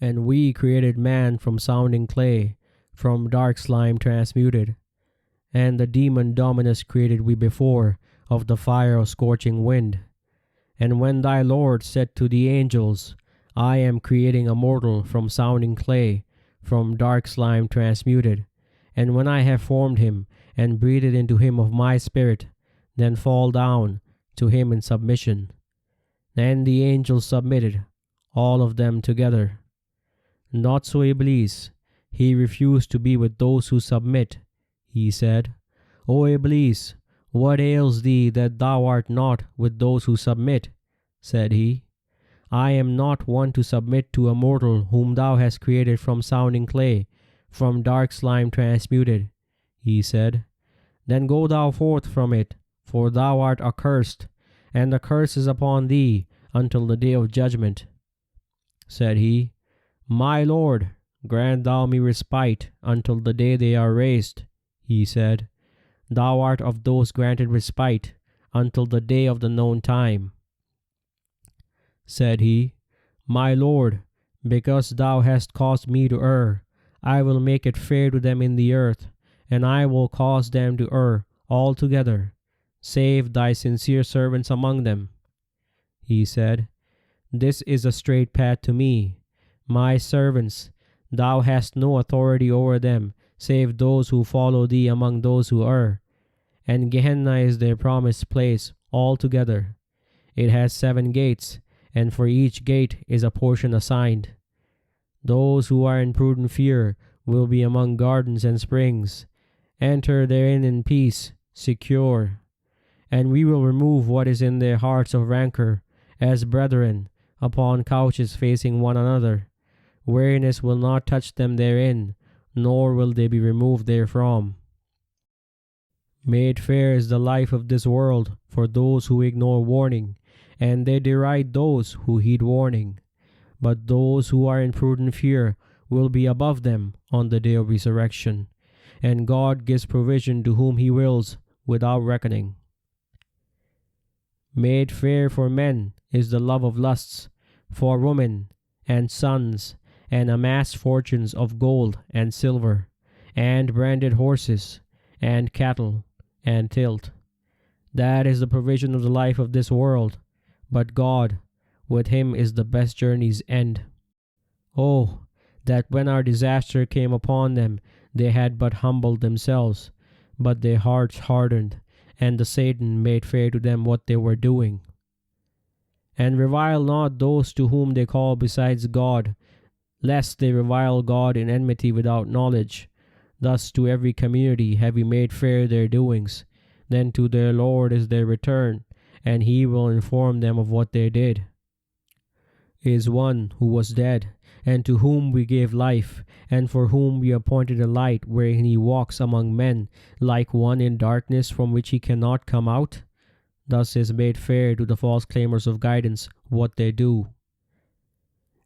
And we created man from sounding clay, from dark slime transmuted. And the demon Dominus created we before, of the fire of scorching wind. And when thy Lord said to the angels, I am creating a mortal from sounding clay, from dark slime transmuted, and when I have formed him, and breathed into him of my spirit, then fall down to him in submission. Then the angels submitted, all of them together. Not so Oiblees. He refused to be with those who submit. He said, O Oiblees, what ails thee that thou art not with those who submit? Said he. I am not one to submit to a mortal whom thou hast created from sounding clay, from dark slime transmuted. He said, Then go thou forth from it, for thou art accursed, and the curse is upon thee until the day of judgment. Said he, My Lord, grant thou me respite until the day they are raised. He said, Thou art of those granted respite until the day of the known time. Said he, My Lord, because thou hast caused me to err, I will make it fair to them in the earth, and I will cause them to err altogether. Save thy sincere servants among them. He said, This is a straight path to me. My servants, thou hast no authority over them, save those who follow thee among those who err. And Gehenna is their promised place altogether. It has 7 gates, and for each gate is a portion assigned. Those who are in prudent fear will be among gardens and springs. Enter therein in peace, secure. And we will remove what is in their hearts of rancor, as brethren, upon couches facing one another. Weariness will not touch them therein, nor will they be removed therefrom. Made fair is the life of this world for those who ignore warning, and they deride those who heed warning. But those who are in prudent fear will be above them on the day of resurrection, and God gives provision to whom he wills without reckoning. Made fair for men is the love of lusts, for women and sons, and amassed fortunes of gold and silver, and branded horses, and cattle, and tilt. That is the provision of the life of this world, but God, with him is the best journey's end. Oh, that when our disaster came upon them, they had but humbled themselves, but their hearts hardened, and the Satan made fair to them what they were doing. And revile not those to whom they call besides God, lest they revile God in enmity without knowledge. Thus to every community have he made fair their doings. Then to their Lord is their return, and he will inform them of what they did. Is one who was dead, and to whom we gave life, and for whom we appointed a light wherein he walks among men, like one in darkness from which he cannot come out? Thus is made fair to the false claimers of guidance what they do.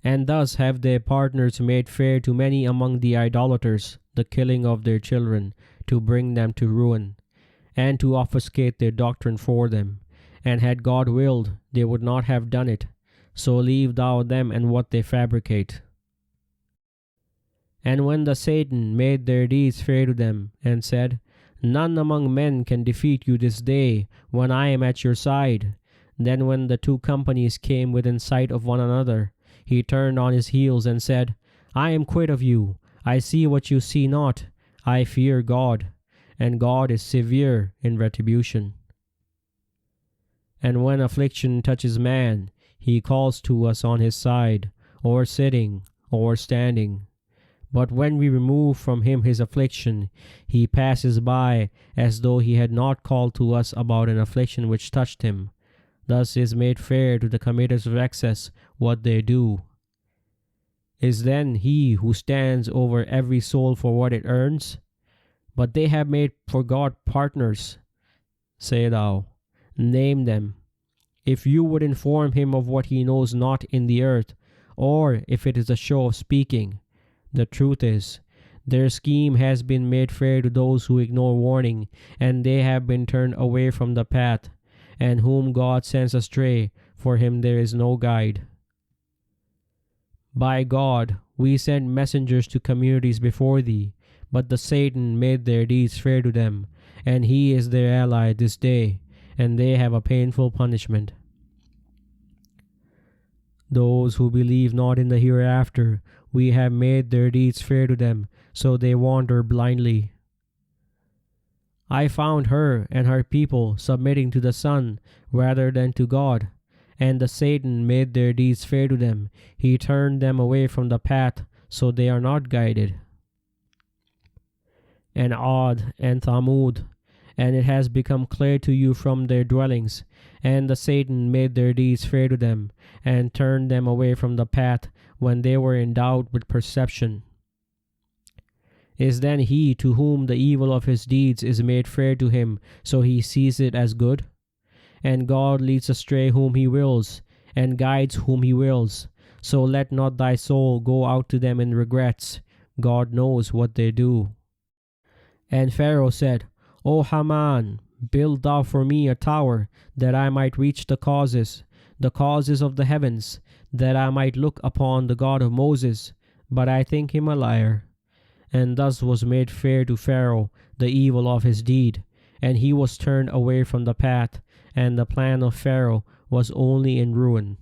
And thus have their partners made fair to many among the idolaters the killing of their children, to bring them to ruin, and to obfuscate their doctrine for them. And had God willed, they would not have done it. So leave thou them and what they fabricate. And when the Satan made their deeds fair to them, and said, None among men can defeat you this day, when I am at your side. Then when the 2 companies came within sight of one another, he turned on his heels and said, I am quit of you. I see what you see not. I fear God, and God is severe in retribution. And when affliction touches man, he calls to us on his side, or sitting, or standing. But when we remove from him his affliction, he passes by as though he had not called to us about an affliction which touched him. Thus is made fair to the committers of excess what they do. Is then he who stands over every soul for what it earns? But they have made for God partners. Say thou, name them. If you would inform him of what he knows not in the earth, or if it is a show of speaking, the truth is, their scheme has been made fair to those who ignore warning, and they have been turned away from the path, and whom God sends astray, for him there is no guide. By God, we sent messengers to communities before thee, but the Satan made their deeds fair to them, and he is their ally this day, and they have a painful punishment. Those who believe not in the hereafter, we have made their deeds fair to them, so they wander blindly. I found her and her people submitting to the sun rather than to God, and the Satan made their deeds fair to them. He turned them away from the path, so they are not guided. And Ad and Thamud, and it has become clear to you from their dwellings, and the Satan made their deeds fair to them, and turned them away from the path when they were endowed with perception. Is then he to whom the evil of his deeds is made fair to him, so he sees it as good? And God leads astray whom he wills, and guides whom he wills. So let not thy soul go out to them in regrets. God knows what they do. And Pharaoh said, O Haman, build thou for me a tower, that I might reach the causes of the heavens, that I might look upon the God of Moses. But I think him a liar. And thus was made fair to Pharaoh the evil of his deed, and he was turned away from the path, and the plan of Pharaoh was only in ruin.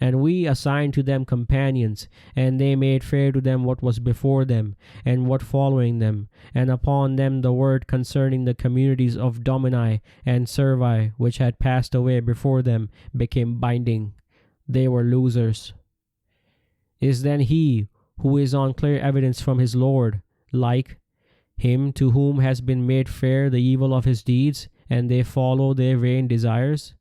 And we assigned to them companions, and they made fair to them what was before them, and what following them, and upon them the word concerning the communities of Domini and Servi, which had passed away before them, became binding. They were losers. Is then he who is on clear evidence from his Lord like him to whom has been made fair the evil of his deeds, and they follow their vain desires?